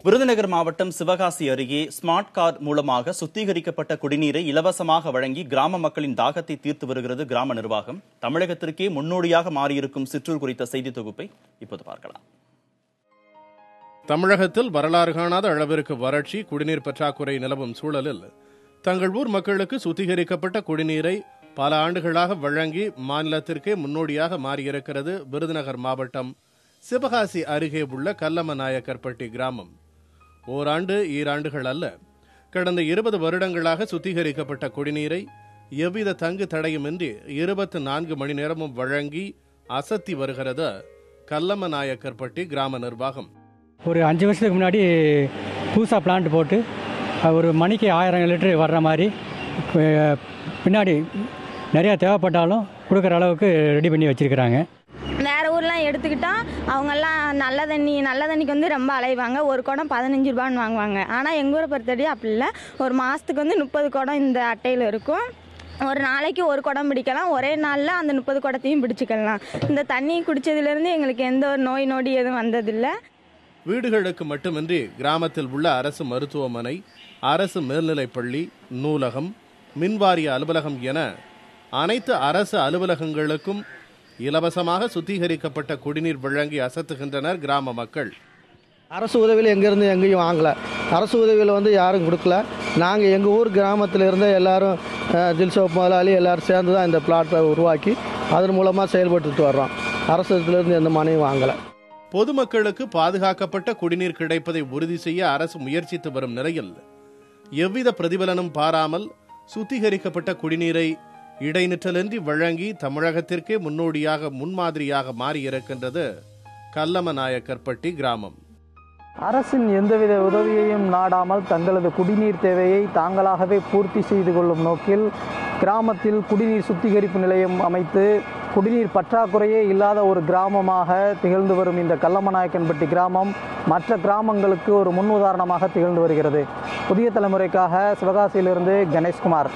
விருதுநகர் மாவட்டம் சிவகாசி அருகே smart card மூலமாக சுத்திகரிக்கப்பட்ட குடிநீரை இலவசமாக வழங்கி கிராம மக்களின் தாகத்தை தீர்த்து வருகிறது கிராம நிர்வாகம். தமிழகத்திற்கே முன்னோடியாக மாறியிருக்கும் சிற்றூர் குறித்த செய்தி தொகுப்பை இப்போது பார்க்கலாம். தமிழகத்தில் வரலாறு காணாத அளவிற்கு வறட்சி, குடிநீர் பற்றாக்குறை நிலவும் சூழலில் தங்கள் ஊர் மக்களுக்கு சுத்திகரிக்கப்பட்ட குடிநீரை பல ஆண்டுகளாக வழங்கி மாநிலத்திற்கே முன்னோடியாக மாறியிருக்கிறது விருதுநகர் மாவட்டம் சிவகாசி அருகே உள்ள கல்லமநாயக்கர்பட்டி கிராமம். ஓராண்டு ஈராண்டுகள் அல்ல, கடந்த 20 வருடங்களாக சுத்திகரிக்கப்பட்ட குடிநீரை எவ்வித தங்கு தடையுமின்றி 24 மணி நேரமும் வழங்கி அசத்தி வருகிறது கல்லமநாயக்கர்பட்டி கிராம நிர்வாகம். ஒரு 5 வருஷத்துக்கு முன்னாடி புதுசாக பிளான்ட் போட்டு ஒரு மணிக்கு 1000 லிட்டர் வர்ற மாதிரி பின்னாடி நிறையா தேவைப்பட்டாலும் கொடுக்குற அளவுக்கு ரெடி பண்ணி வச்சுருக்கிறாங்க. வேறு ஊர்லாம் எடுத்துக்கிட்டால் அவங்கெல்லாம் நல்ல தண்ணிக்கு வந்து ரொம்ப அலைவாங்க. ஒரு குடம் 15 ரூபான்னு வாங்குவாங்க. ஆனால் எங்கள் ஊரை பொறுத்தவரை அப்படி இல்லை. ஒரு மாதத்துக்கு வந்து 30 குடம் இந்த அட்டையில் இருக்கும். ஒரு நாளைக்கு ஒரு குடம் பிடிக்கலாம். ஒரே நாளில் அந்த 30 குடத்தையும் பிடிச்சிக்கலாம். இந்த தண்ணி குடித்ததுலேருந்து எங்களுக்கு எந்த ஒரு நோய் நொடி எதுவும் வந்ததில்லை. வீடுகளுக்கு மட்டுமின்றி கிராமத்தில் உள்ள அரசு மருத்துவமனை, அரசு மேல்நிலைப்பள்ளி, நூலகம், மின்வாரிய அலுவலகம் என அனைத்து அரசு அலுவலகங்களுக்கும் இலவசமாக சுத்திகரிக்கப்பட்ட குடிநீர் வழங்கி அசத்துகின்றனர் கிராம மக்கள். அரசு உதவியில் எங்கேருந்து எங்கேயும் வாங்கலை. அரசு உதவியில் வந்து யாரும் கொடுக்கல. நாங்கள் எங்கள் ஊர் கிராமத்தில் இருந்த எல்லாரும் தில்சோப் முதலாளி எல்லாரும் சேர்ந்து தான் இந்த பிளாட்டை உருவாக்கி அதன் மூலமாக செயல்பட்டு வர்றோம். அரசுலேருந்து எந்த மனையும் வாங்கலை. பொதுமக்களுக்கு பாதுகாக்கப்பட்ட குடிநீர் கிடைப்பதை உறுதி செய்ய அரசு முயற்சித்து வரும் நிலையில் எவ்வித பிரதிபலனும் பாராமல் சுத்திகரிக்கப்பட்ட குடிநீரை இடைநிற்றலின்றி வழங்கி தமிழகத்திற்கே முன்னோடியாக முன்மாதிரியாக மாறியிருக்கின்றது கல்லமநாயக்கர்பட்டி கிராமம். அரசின் எந்தவித உதவியையும் நாடாமல் தங்களது குடிநீர் தேவையை தாங்களாகவே பூர்த்தி செய்து கொள்ளும் நோக்கில் கிராமத்தில் குடிநீர் சுத்திகரிப்பு நிலையம் அமைத்து குடிநீர் பற்றாக்குறையே இல்லாத ஒரு கிராமமாக திகழ்ந்து வரும் இந்த கல்லமநாயக்கன்பட்டி கிராமம் மற்ற கிராமங்களுக்கு ஒரு முன் உதாரணமாக திகழ்ந்து வருகிறது. புதிய தலைமுறைக்காக சிவகாசியிலிருந்து கணேஷ்குமார்.